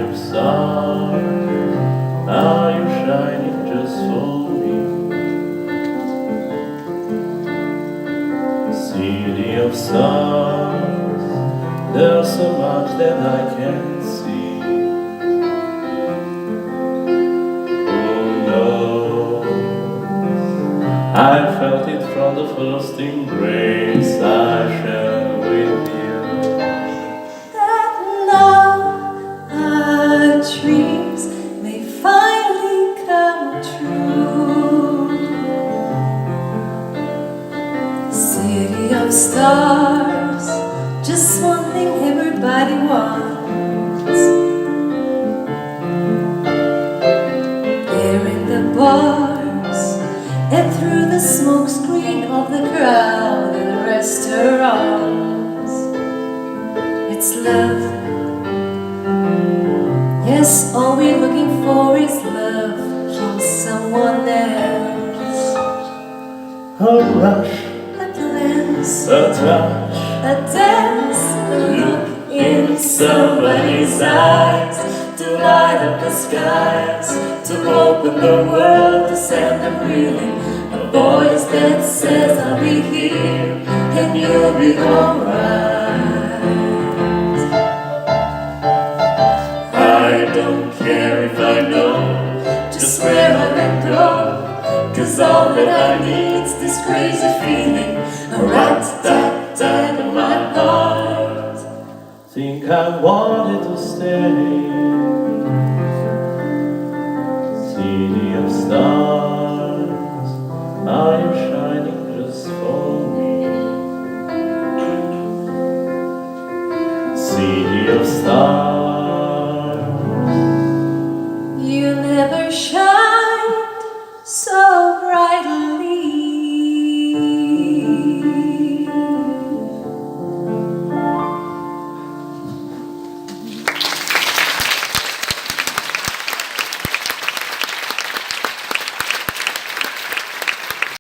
of stars, are you shining just for me? City of stars, there's so much that I can't see. Who knows? I felt it from the first embrace I shared with you. That love, our dreams may finally come true. City of stars, just one thing everybody wants. There in the bars and through the smoke screen of the crowded restaurants. It's love. Yes, all we're looking for is love from someone else. A rush, A glance, a touch, a dance, a look in somebody's eyes, to light up the skies, to open the world, to send them reeling. A voice that says I'll be here and you'll be alright. I don't care if I know just where I can go, 'cause all that I need's this crazy feeling, a rat-tat-tat in my heart. think I wanted to stay. City of stars, are you shining just for me? City of stars.